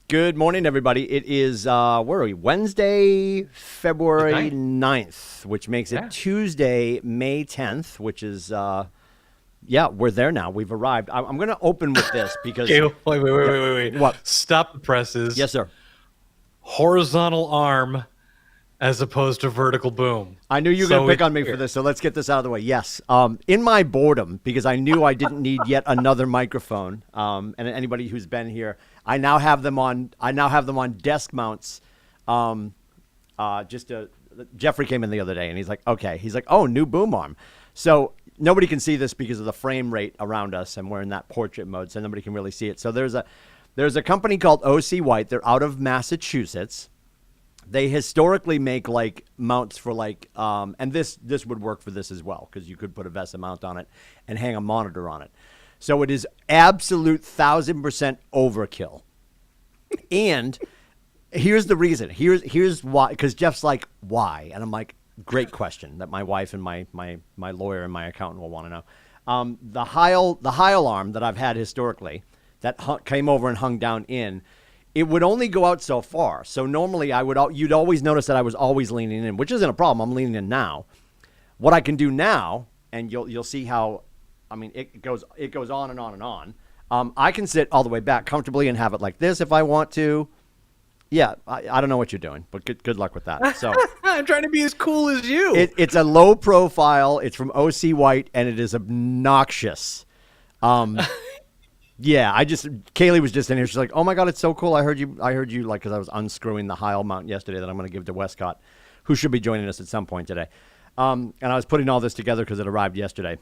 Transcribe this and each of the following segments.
Good morning, everybody. It is, where are we? Wednesday, February 9th, which makes it Tuesday, May 10th, which is, we're there now. We've arrived. I'm going to open with this because. Okay, wait. What? Stop the presses. Yes, sir. Horizontal arm as opposed to vertical boom. I knew you were going to pick on me for this, so let's get this out of the way. Yes. In my boredom, because I knew I didn't need yet another microphone, and anybody who's been here, I now have them on desk mounts. Jeffrey came in the other day, and he's like, okay. He's like, oh, new boom arm. So nobody can see this because of the frame rate around us, and we're in that portrait mode, so nobody can really see it. So there's a company called KWik. They're out of Massachusetts. They historically make like mounts for like, and this would work for this as well because you could put a VESA mount on it and hang a monitor on it. So it is absolute 1,000% overkill. And here's the reason. Here's why. Because Jeff's like, why? And I'm like, great question that my wife and my lawyer and my accountant will want to know. The Heil arm that I've had historically that came over and hung down in, it would only go out so far. So normally you'd always notice that I was always leaning in, which isn't a problem. I'm leaning in now. What I can do now, and you'll see how, I mean, it goes on and on and on. I can sit all the way back comfortably and have it like this if I want to. Yeah, I don't know what you're doing, but good luck with that. So I'm trying to be as cool as you. It's a low profile. It's from KWik, and it is obnoxious. Yeah, Kaylee was just in here. She's like, "Oh my God, it's so cool! I heard you like because I was unscrewing the Heil mount yesterday that I'm going to give to Westcott, who should be joining us at some point today." And I was putting all this together because it arrived yesterday.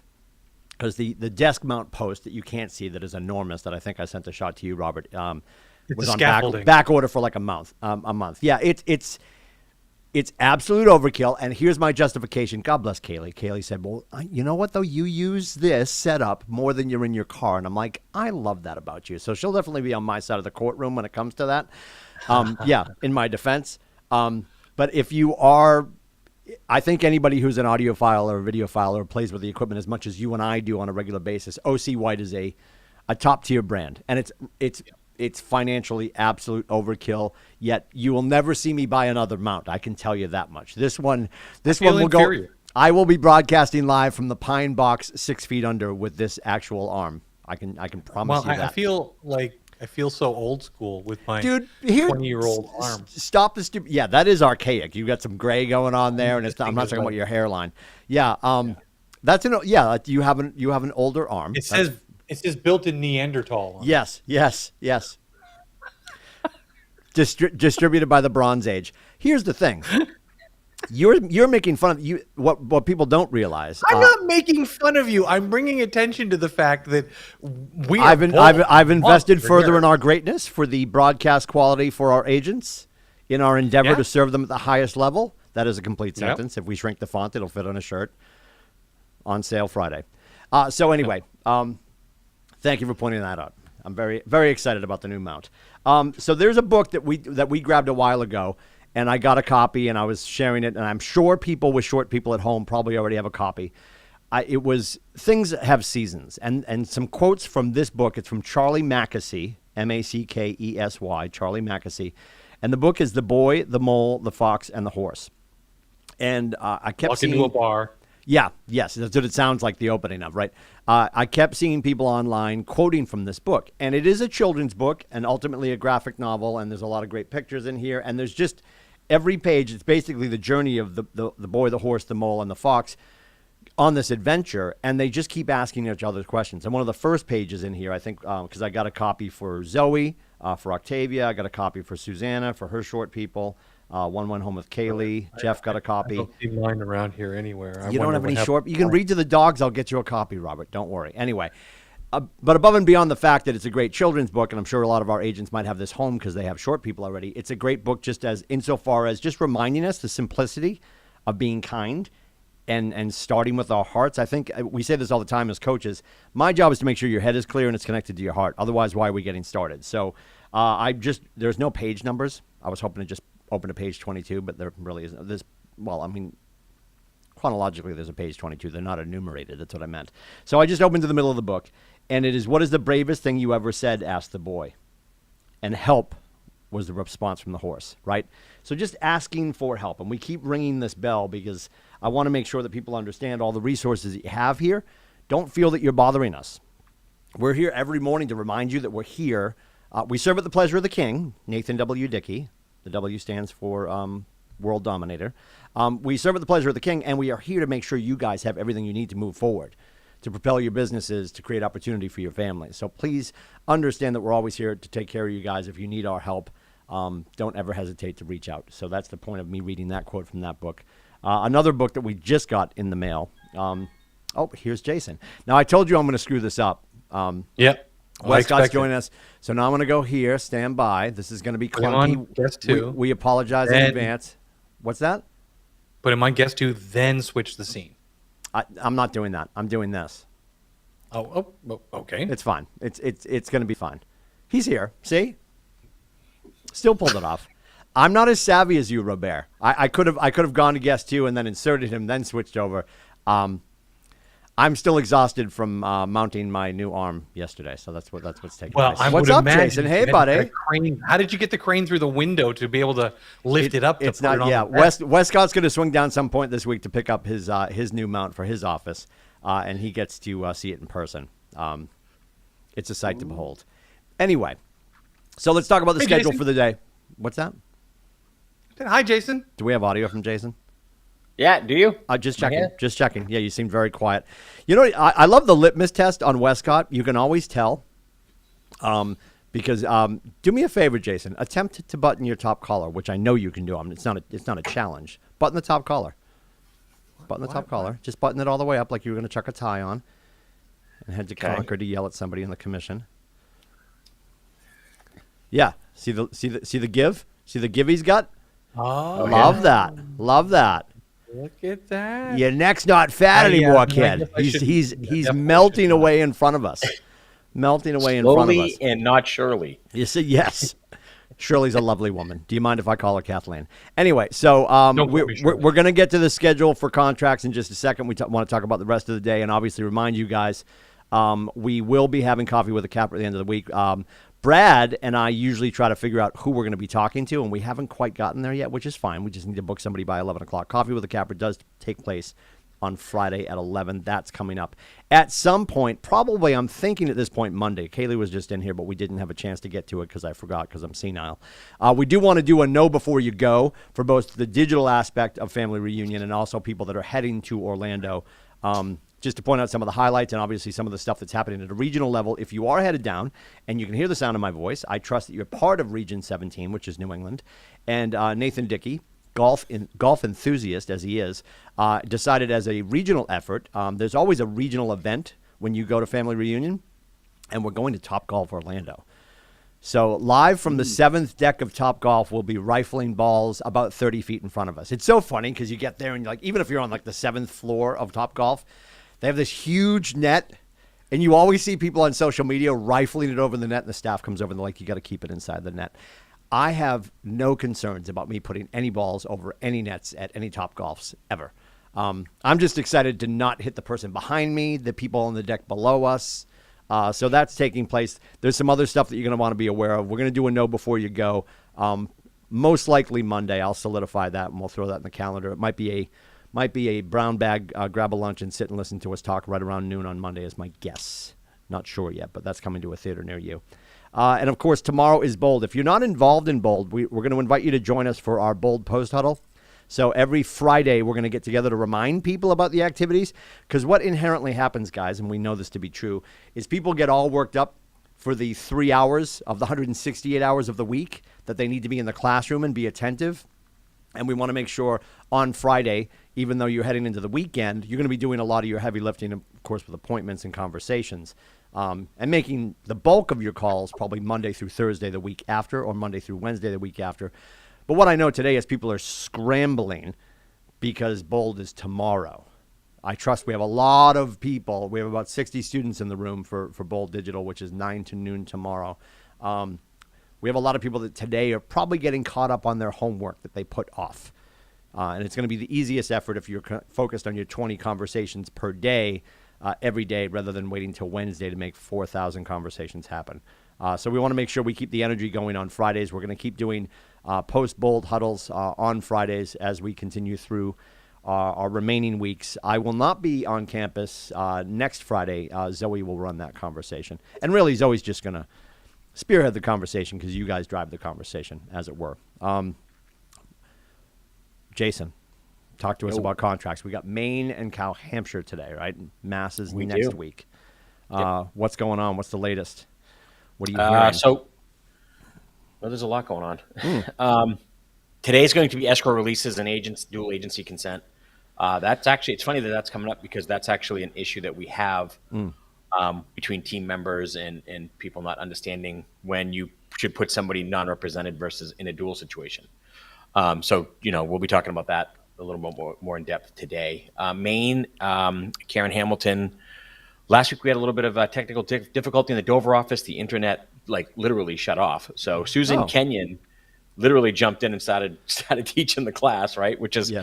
Because the desk mount post that you can't see that is enormous that I think I sent a shot to you, Robert, was on back order for like a month. Yeah, it's absolute overkill. And here's my justification. God bless Kaylee. Kaylee said, well, you know what, though? You use this setup more than you're in your car. And I'm like, I love that about you. So she'll definitely be on my side of the courtroom when it comes to that. Yeah, in my defense. But if you are, I think anybody who's an audiophile or a videophile or plays with the equipment as much as you and I do on a regular basis, KWik is a top tier brand. And it's financially absolute overkill, yet you will never see me buy another mount. I can tell you that much. This one will go. I will be broadcasting live from the pine box 6 feet under with this actual arm. I can promise you that. I feel so old school with my 20-year-old arm. Stop the stupid. Yeah, that is archaic. You got some gray going on there, and I'm not talking about your hairline. Yeah, that's you have an older arm. It says built in Neanderthal. Yes. Distributed by the Bronze Age. Here's the thing. You're making fun of you. What people don't realize. I'm not making fun of you. I'm bringing attention to the fact that I've invested further in our greatness for the broadcast quality for our agents in our endeavor to serve them at the highest level. That is a complete sentence. If we shrink the font, it'll fit on a shirt. On sale Friday. So anyway, thank you for pointing that out. I'm very, very excited about the new mount. So there's a book that we grabbed a while ago, and I got a copy, and I was sharing it, and I'm sure people with short people at home probably already have a copy. It was Things That Have Seasons, and some quotes from this book. It's from Charlie Mackesy, Mackesy, Charlie Mackesy, and the book is The Boy, the Mole, the Fox, and the Horse. And I kept seeing into a bar. Yeah, yes, that's what it sounds like the opening of, right? I kept seeing people online quoting from this book, and it is a children's book and ultimately a graphic novel, and there's a lot of great pictures in here, and there's just every page, it's basically the journey of the boy, the horse, the mole, and the fox on this adventure, and they just keep asking each other questions. And one of the first pages in here, I think, because I got a copy for Zoe, for Octavia, I got a copy for Susanna, for her short people. One went home with Kaylee. Jeff got a copy. I don't see mine around here anywhere. You don't have any short? You can read to the dogs. I'll get you a copy, Robert. Don't worry. Anyway, but above and beyond the fact that it's a great children's book, and I'm sure a lot of our agents might have this home because they have short people already, it's a great book just as insofar as just reminding us the simplicity of being kind and starting with our hearts. I think we say this all the time as coaches. My job is to make sure your head is clear and it's connected to your heart. Otherwise, why are we getting started? So there's no page numbers. I was hoping to just open to page 22, but there really isn't. Chronologically, there's a page 22. They're not enumerated. That's what I meant. So I just opened to the middle of the book, and it is, what is the bravest thing you ever said, asked the boy. And help was the response from the horse, right? So just asking for help. And we keep ringing this bell because I want to make sure that people understand all the resources that you have here. Don't feel that you're bothering us. We're here every morning to remind you that we're here. We serve at the pleasure of the king, Nathan W. Dickey. The W stands for World Dominator. We serve at the pleasure of the king, and we are here to make sure you guys have everything you need to move forward, to propel your businesses, to create opportunity for your family. So please understand that we're always here to take care of you guys. If you need our help, don't ever hesitate to reach out. So that's the point of me reading that quote from that book. Another book that we just got in the mail. Here's Jason. Now, I told you I'm going to screw this up. Yep. Westcott's joining us. So now I'm going to go here. Stand by. This is going to be clunky. Guest two. We apologize in advance. What's that? Put him on guest two, then switch the scene. I'm not doing that. I'm doing this. Oh, okay. It's fine. It's going to be fine. He's here. See? Still pulled it off. I'm not as savvy as you, Robert. I could have gone to guest two and then inserted him, then switched over. I'm still exhausted from mounting my new arm yesterday, so that's what's taking place. What's up, Jason? Hey, buddy. How did you get the crane through the window to be able to lift it up? It's not. Yeah, Westcott's going to swing down some point this week to pick up his new mount for his office, and he gets to see it in person. It's a sight to behold. Anyway, so let's talk about the schedule for the day. What's that? Hi, Jason. Do we have audio from Jason? Yeah, do you? Just checking. Yeah. Just checking. Yeah, you seem very quiet. You know, I love the litmus test on Westcott. You can always tell. Because do me a favor, Jason. Attempt to button your top collar, which I know you can do. It's not a challenge. Button the top collar. Button the top collar. Just button it all the way up like you were going to chuck a tie on, and head to Concord to yell at somebody in the commission. Yeah. See the give. See the give he's got. Oh, love that. Love that. Look at that. Your neck's not fat anymore, kid. He's melting away in front of us. Melting away in front of us. Slowly and not surely. You see, yes. Shirley's a lovely woman. Do you mind if I call her Kathleen? Anyway, so we're going to get to the schedule for contracts in just a second. We want to talk about the rest of the day and obviously remind you guys we will be having coffee with a capper at the end of the week. Brad and I usually try to figure out who we're going to be talking to, and we haven't quite gotten there yet, which is fine. We just need to book somebody by 11 o'clock. Coffee with a Capper does take place on Friday at 11. That's coming up. At some point, probably I'm thinking at this point Monday. Kaylee was just in here, but we didn't have a chance to get to it because I forgot because I'm senile. We do want to do a know before you go for both the digital aspect of Family Reunion and also people that are heading to Orlando. Just to point out some of the highlights and obviously some of the stuff that's happening at a regional level. If you are headed down and you can hear the sound of my voice, I trust that you're part of Region 17, which is New England. And Nathan Dickey, golf enthusiast as he is, decided as a regional effort, there's always a regional event when you go to Family Reunion, and we're going to Topgolf Orlando. So live from the 7th deck of Topgolf, we'll be rifling balls about 30 feet in front of us. It's so funny because you get there and you're like, even if you're on like the 7th floor of Topgolf, they have this huge net, and you always see people on social media rifling it over the net, and the staff comes over and they're like, you got to keep it inside the net. I have no concerns about me putting any balls over any nets at any Topgolfs ever. I'm just excited to not hit the person behind me, the people on the deck below us. So that's taking place. There's some other stuff that you're going to want to be aware of. We're going to do a know before you go. Most likely Monday. I'll solidify that, and we'll throw that in the calendar. It might be a brown bag, grab a lunch and sit and listen to us talk right around noon on Monday is my guess. Not sure yet, but that's coming to a theater near you. And, of course, tomorrow is Bold. If you're not involved in Bold, we're going to invite you to join us for our Bold Post Huddle. So every Friday we're going to get together to remind people about the activities because what inherently happens, guys, and we know this to be true, is people get all worked up for the 3 hours of the 168 hours of the week that they need to be in the classroom and be attentive. And we want to make sure on Friday, even though you're heading into the weekend, you're going to be doing a lot of your heavy lifting, of course, with appointments and conversations, and making the bulk of your calls probably Monday through Thursday the week after or Monday through Wednesday the week after. But what I know today is people are scrambling because Bold is tomorrow. I trust we have a lot of people. We have about 60 students in the room for Bold Digital, which is 9 to noon tomorrow. We have a lot of people that today are probably getting caught up on their homework that they put off. And it's going to be the easiest effort if you're focused on your 20 conversations per day, every day, rather than waiting till Wednesday to make 4,000 conversations happen. So we want to make sure we keep the energy going on Fridays. We're going to keep doing post-bold huddles on Fridays as we continue through our remaining weeks. I will not be on campus next Friday. Zoe will run that conversation. And really, Zoe's just going to spearhead the conversation because you guys drive the conversation, as it were. Jason, talk to us about contracts. We got Maine and Cal Hampshire today, right? Mass is next week. What's going on? What's the latest? What are you hearing? Well, there's a lot going on. Today's going to be escrow releases and dual agency consent. That's actually, it's funny that that's coming up because that's actually an issue that we have between team members and people not understanding when you should put somebody non-represented versus in a dual situation. So, we'll be talking about that a little more in depth today. Maine, Karen Hamilton. Last week we had a little bit of technical difficulty in the Dover office. The internet literally shut off. So Susan Kenyon literally jumped in and started teaching the class, right? Which is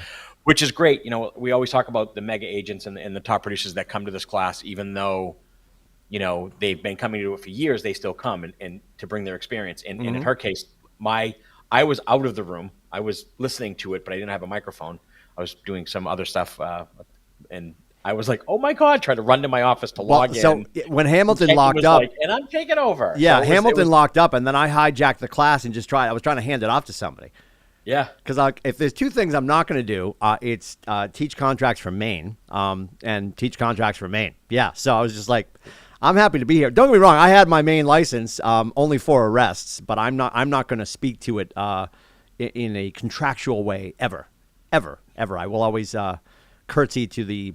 great. We always talk about the mega agents and the top producers that come to this class, even though they've been coming to it for years, they still come and to bring their experience. And in her case, I was out of the room. I was listening to it, but I didn't have a microphone. I was doing some other stuff, and I was like, "Oh my God!" Tried to run to my office to log in. So when Hamilton locked up, and I'm taking over. Yeah, so Hamilton locked up, and then I hijacked the class and I was trying to hand it off to somebody. Yeah, because if there's two things I'm not going to do, it's teach contracts from Maine, and teach contracts from Maine. Yeah, so I was just like, I'm happy to be here. Don't get me wrong, I had my Maine license only for arrests, but I'm not going to speak to it in a contractual way ever. I will always curtsy to the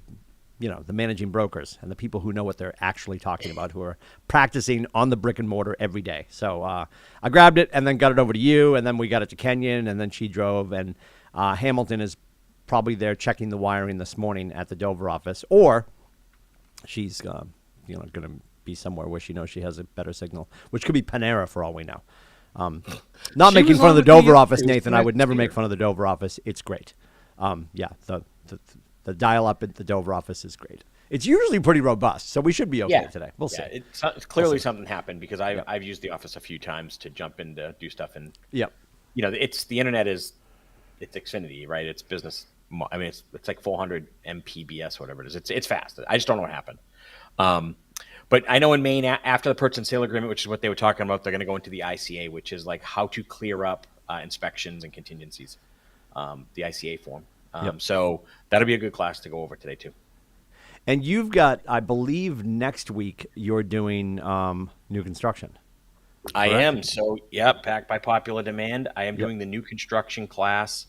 managing brokers and the people who know what they're actually talking about, who are practicing on the brick and mortar every day. So I grabbed it and then got it over to you, and then we got it to Kenyon, and then she drove. And Hamilton is probably there checking the wiring this morning at the Dover office, or she's going to be somewhere where she knows she has a better signal, which could be Panera for all we know. Not making fun of the Dover office, Nathan. I would never make fun of the Dover office. It's great. The dial-up at the Dover office is great. It's usually pretty robust, so we should be okay today. We'll see. It's clearly something happened because I've used the office a few times to jump in to do stuff, and it's the internet it's Xfinity, right? It's business. I mean, it's like 400 Mbps, whatever it is. It's fast. I just don't know what happened. But I know in Maine, after the purchase and sale agreement, which is what they were talking about, they're going to go into the ICA, which is like how to clear up inspections and contingencies, the ICA form. So that'll be a good class to go over today, too. And you've got, I believe, next week you're doing new construction. I am. So, backed by popular demand. I am doing the new construction class.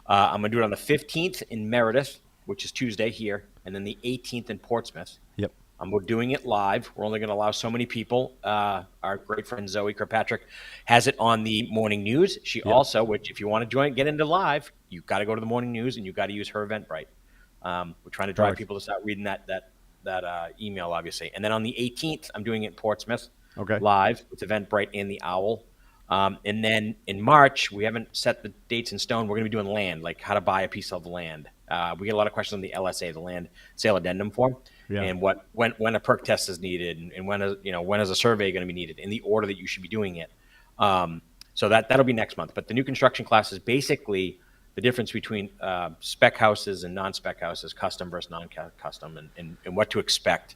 I'm going to do it on the 15th in Meredith, which is Tuesday here, and then the 18th in Portsmouth. Yep. We're doing it live. We're only going to allow so many people. Our great friend Zoe Kirkpatrick has it on the morning news. She also, which if you want to get into live, you've got to go to the morning news and you've got to use her Eventbrite. We're trying to drive people to start reading that email, obviously. And then on the 18th, I'm doing it in Portsmouth live with Eventbrite and the Owl. And then in March, we haven't set the dates in stone. We're going to be doing land, like how to buy a piece of land. We get a lot of questions on the LSA, the land sale addendum form. Yeah. And when a perk test is needed, and when is a survey going to be needed, in the order that you should be doing it. So that'll be next month. But the new construction class is basically the difference between spec houses and non-spec houses, custom versus non-custom, and what to expect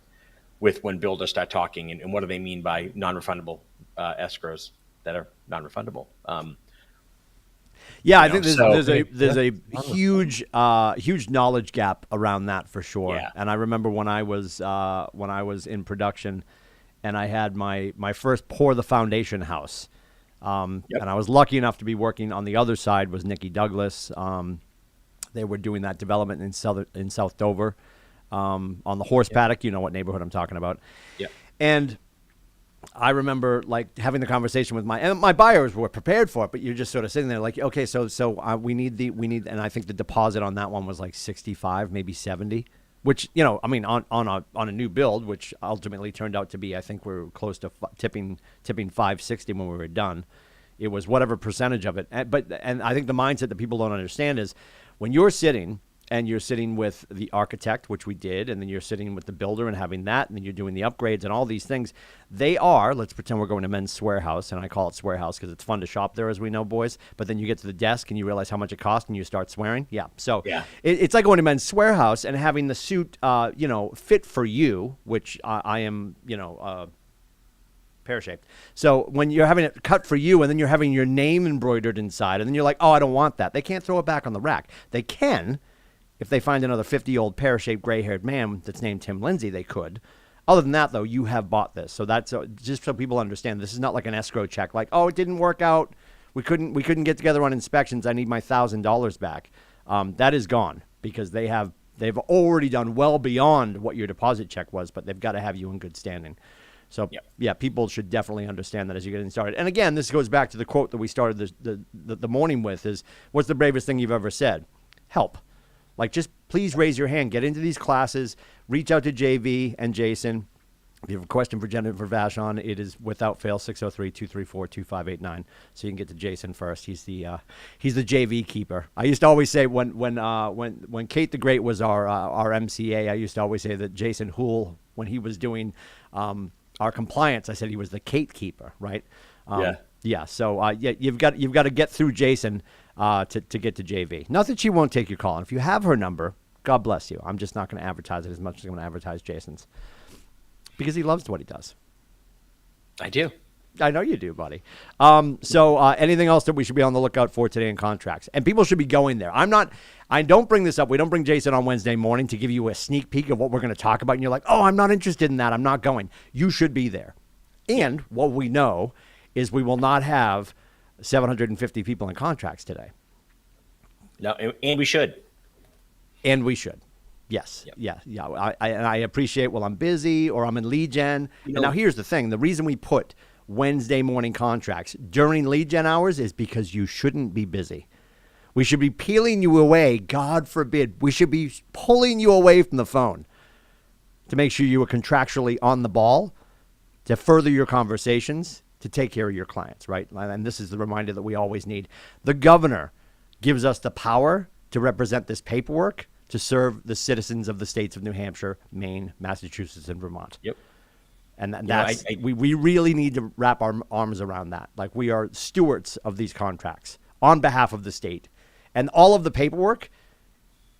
with when builders start talking, and what do they mean by non-refundable escrows that are non-refundable. I think there's a huge knowledge gap around that for sure. Yeah. And I remember when I was in production, and I had my first pour the foundation house, and I was lucky enough to be working on the other side was Nikki Douglas. They were doing that development in South Dover, on the horse paddock. You know what neighborhood I'm talking about. Yeah. And I remember having the conversation with my buyers were prepared for it, but you're just sort of sitting there like, okay, so we need, and I think the deposit on that one was like 65, maybe 70, which, on a new build, which ultimately turned out to be, I think we were close to tipping 560 when we were done. It was whatever percentage of it. And I think the mindset that people don't understand is when you're sitting and you're sitting with the architect, which we did, and then you're sitting with the builder and having that, and then you're doing the upgrades and all these things. They are, let's pretend we're going to Men's Swear House, and I call it Swear House because it's fun to shop there, as we know, boys. But then you get to the desk and you realize how much it costs and you start swearing. Yeah. So it's like going to Men's Swear House and having the suit, fit for you, which I am, pear-shaped. So when you're having it cut for you and then you're having your name embroidered inside and then you're like, oh, I don't want that. They can't throw it back on the rack. They can. If they find another 50-year-old pear-shaped gray-haired man that's named Tim Lindsay, they could. Other than that, though, you have bought this. So that's just so people understand. This is not like an escrow check. Like, oh, it didn't work out. We couldn't get together on inspections. I need my $1,000 back. That is gone because they've already done well beyond what your deposit check was, but they've got to have you in good standing. So, yeah, people should definitely understand that as you're getting started. And again, this goes back to the quote that we started the morning with is, what's the bravest thing you've ever said? Help. Like, just please raise your hand. Get into these classes. Reach out to JV and Jason. If you have a question for Jennifer Vachon, it is without fail 603-234-2589. So you can get to Jason first. He's the JV keeper. I used to always say when Kate the Great was our MCA, I used to always say that Jason Houle, when he was doing our compliance, I said he was the Kate keeper, right? Yeah. So you've got to get through Jason to get to JV. Not that she won't take your call. And if you have her number, God bless you. I'm just not going to advertise it as much as I'm going to advertise Jason's because he loves what he does. I do. I know you do, buddy. So anything else that we should be on the lookout for today in contracts? And people should be going there. I don't bring this up. We don't bring Jason on Wednesday morning to give you a sneak peek of what we're going to talk about. And you're like, oh, I'm not interested in that. I'm not going. You should be there. And what we know is we will not have 750 people in contracts today. No, and we should. And we should. Yes. Yep. Yeah. I appreciate, well, I'm busy or I'm in lead gen. And now here's the thing. The reason we put Wednesday morning contracts during lead gen hours is because you shouldn't be busy. We should be peeling you away. God forbid. We should be pulling you away from the phone to make sure you are contractually on the ball, to further your conversations, to take care of your clients, right? And this is the reminder that we always need. The governor gives us the power to represent this paperwork to serve the citizens of the states of New Hampshire, Maine, Massachusetts, and Vermont. Yep. And that's we really need to wrap our arms around that. Like, we are stewards of these contracts on behalf of the state. And all of the paperwork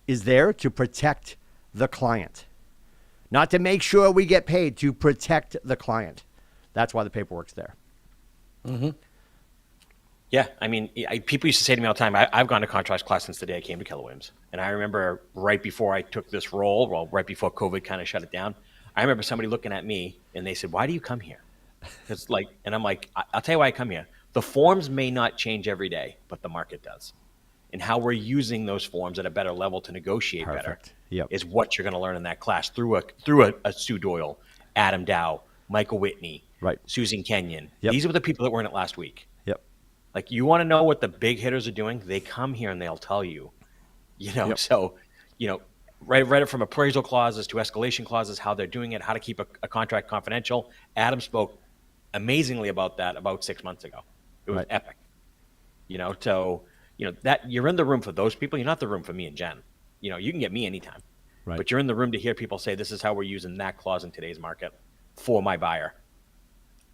is there to protect the client. Not to make sure we get paid, to protect the client. That's why the paperwork's there. Mm-hmm. Yeah, I mean, people used to say to me all the time, I've gone to contracts class since the day I came to Keller Williams. And I remember right before I took this role, well, right before COVID kind of shut it down, I remember somebody looking at me and they said, why do you come here? And I'm like, I'll tell you why I come here. The forms may not change every day, but the market does. And how we're using those forms at a better level to negotiate better is what you're going to learn in that class through a Sue Doyle, Adam Dow, Michael Whitney, Susan Kenyon. These were the people that were in it last week. Like, you want to know what the big hitters are doing? They come here and they'll tell you, So, right from appraisal clauses to escalation clauses, how they're doing it, how to keep a contract confidential. Adam spoke amazingly about that about 6 months ago. It was epic. That you're in the room for those people. You're not the room for me and Jen. You can get me anytime, but you're in the room to hear people say, this is how we're using that clause in today's market for my buyer.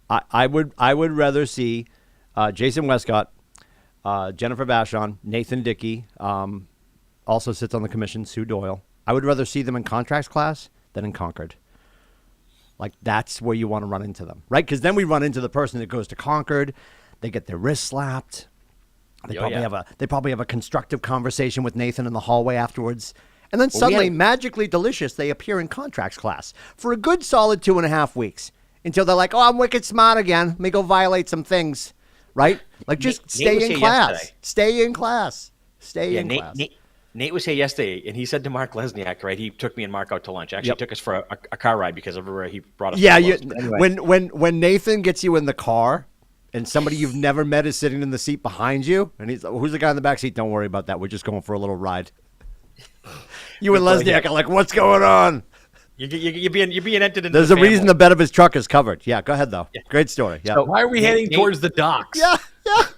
I would rather see Jason Westcott, Jennifer Vachon, Nathan Dickey, also sits on the commission, Sue Doyle. I would rather see them in contracts class than in Concord. Like, that's where you want to run into them, right? Because then we run into the person that goes to Concord. They get their wrist slapped. They probably have a constructive conversation with Nathan in the hallway afterwards. And then suddenly, magically delicious, they appear in contracts class for a good solid 2.5 weeks until they're like, oh, I'm wicked smart again. Let me go violate some things. Right? Like, just stay in class. Yesterday. Stay in class. Stay in class. Nate was here yesterday, and he said to Mark Lesniak, right? He took me and Mark out to lunch. Actually, took us for a car ride because everywhere he brought us. Yeah, anyway. when Nathan gets you in the car and somebody you've never met is sitting in the seat behind you, and he's, who's the guy in the back seat? Don't worry about that. We're just going for a little ride. You and Lesniak are like, what's going on? You're being entered into. There's a reason the bed of his truck is covered. Yeah, go ahead though. Yeah. Great story. Yeah. So why are we heading towards the docks? Yeah.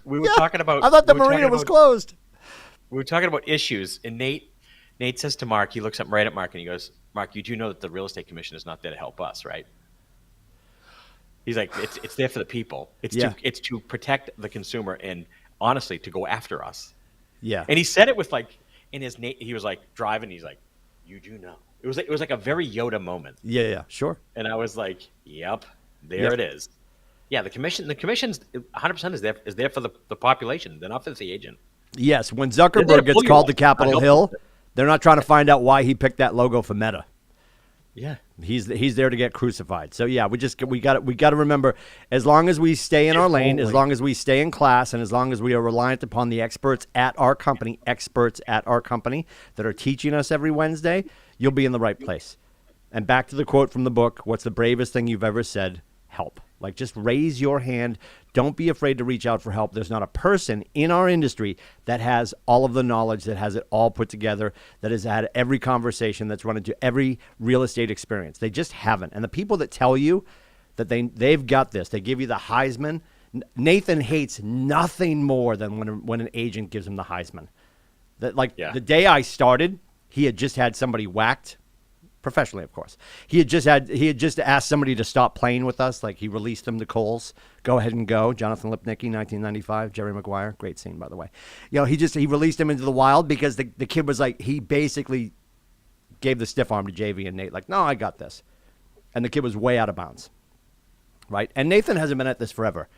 We were talking about. I thought the marina was closed. We were talking about issues, and Nate Nate says to Mark, he looks up right at Mark and he goes, Mark, you do know that the real estate commission is not there to help us, right? He's like, it's there for the people. It's to protect the consumer and honestly to go after us. Yeah. And he said it with like he was like driving. He's like, you do know. It was like a very Yoda moment. Yeah, sure. And I was like, yep, there it is. Yeah, the commission's 100% is there for the population. They're not for the agent. Yes, when Zuckerberg gets called to Capitol Hill, they're not trying to find out why he picked that logo for Meta. Yeah, he's there to get crucified. So yeah, we got to remember, as long as we stay in our lane, as long as we stay in class, and as long as we are reliant upon the experts at our company that are teaching us every Wednesday, you'll be in the right place. And back to the quote from the book, what's the bravest thing you've ever said? Help. Like, just raise your hand. Don't be afraid to reach out for help. There's not a person in our industry that has all of the knowledge, that has it all put together, that has had every conversation, that's run into every real estate experience. They just haven't. And the people that tell you that they've got this, they give you the Heisman. Nathan hates nothing more than when an agent gives him the Heisman. The day I started, he had just had somebody whacked. Professionally, of course. He had just asked somebody to stop playing with us. Like, he released them to Coles. Go ahead and go. Jonathan Lipnicki, 1995. Jerry Maguire. Great scene, by the way. He released him into the wild because the kid was like, he basically gave the stiff arm to JV and Nate. Like, no, I got this. And the kid was way out of bounds. Right? And Nathan hasn't been at this forever.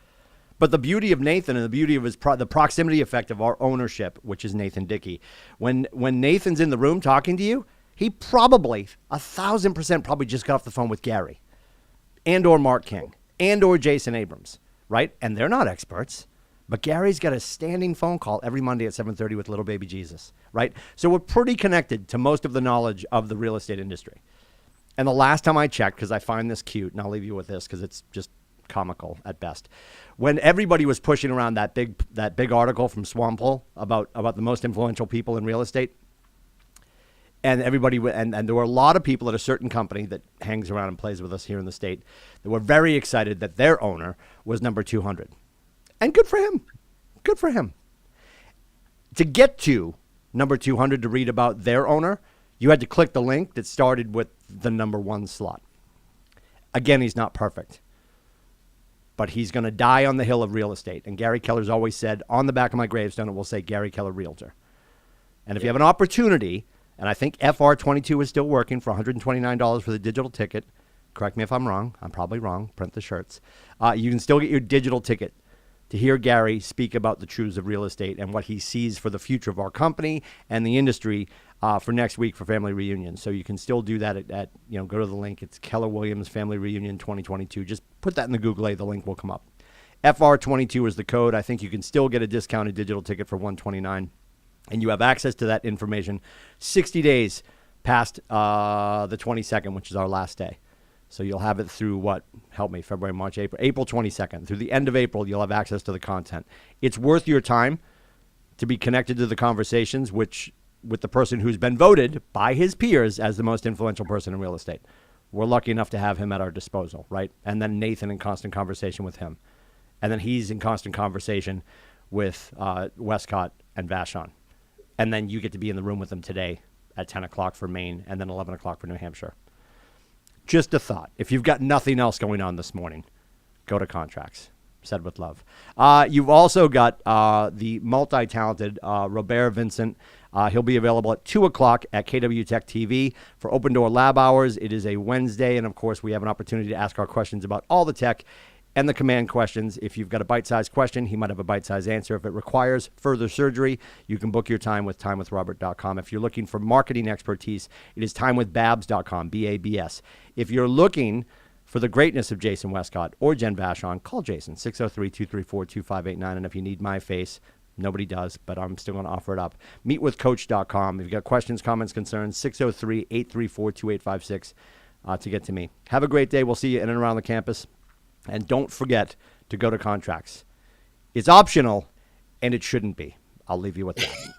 But the beauty of Nathan and the beauty of the proximity effect of our ownership, which is Nathan Dickey, when Nathan's in the room talking to you, he probably 1,000% probably just got off the phone with Gary and or Mark King and or Jason Abrams, right? And they're not experts, but Gary's got a standing phone call every Monday at 7:30 with little baby Jesus, right? So we're pretty connected to most of the knowledge of the real estate industry. And the last time I checked, because I find this cute, and I'll leave you with this because it's just comical at best, when everybody was pushing around that big article from Swampole about the most influential people in real estate, and everybody, and there were a lot of people at a certain company that hangs around and plays with us here in the state that were very excited that their owner was number 200. And good for him. Good for him. To get to number 200 to read about their owner, you had to click the link that started with the number 1 slot. Again, he's not perfect, but he's going to die on the hill of real estate. And Gary Keller's always said, on the back of my gravestone, it will say Gary Keller Realtor. And if you have an opportunity, and I think FR22 is still working for $129 for the digital ticket. Correct me if I'm wrong. I'm probably wrong. Print the shirts. You can still get your digital ticket to hear Gary speak about the truths of real estate and what he sees for the future of our company and the industry for next week for Family Reunion. So you can still do that at go to the link. It's Keller Williams Family Reunion 2022. Just put that in the Google. The link will come up. FR22 is the code. I think you can still get a discounted digital ticket for $129. And you have access to that information 60 days past the 22nd, which is our last day. So you'll have it through February, March, April 22nd. Through the end of April, you'll have access to the content. It's worth your time to be connected to the conversations, with the person who's been voted by his peers as the most influential person in real estate. We're lucky enough to have him at our disposal, right? And then Nathan in constant conversation with him. And then he's in constant conversation with Westcott and Vashon. And then you get to be in the room with them today at 10 o'clock for Maine and then 11 o'clock for New Hampshire. Just a thought. If you've got nothing else going on this morning, go to Contracts. Said with love. You've also got the multi-talented Robert Vincent. He'll be available at 2 o'clock at KW Tech TV for Open Door Lab Hours. It is a Wednesday, and of course, we have an opportunity to ask our questions about all the tech and the command questions. If you've got a bite-sized question, he might have a bite-sized answer. If it requires further surgery, you can book your time with timewithrobert.com. If you're looking for marketing expertise, it is timewithbabs.com, B-A-B-S. If you're looking for the greatness of Jason Westcott or Jen Vashon, call Jason, 603-234-2589. And if you need my face, nobody does, but I'm still going to offer it up. Meetwithcoach.com. If you've got questions, comments, concerns, 603-834-2856 to get to me. Have a great day. We'll see you in and around the campus. And don't forget to go to Contracts. It's optional, and it shouldn't be. I'll leave you with that.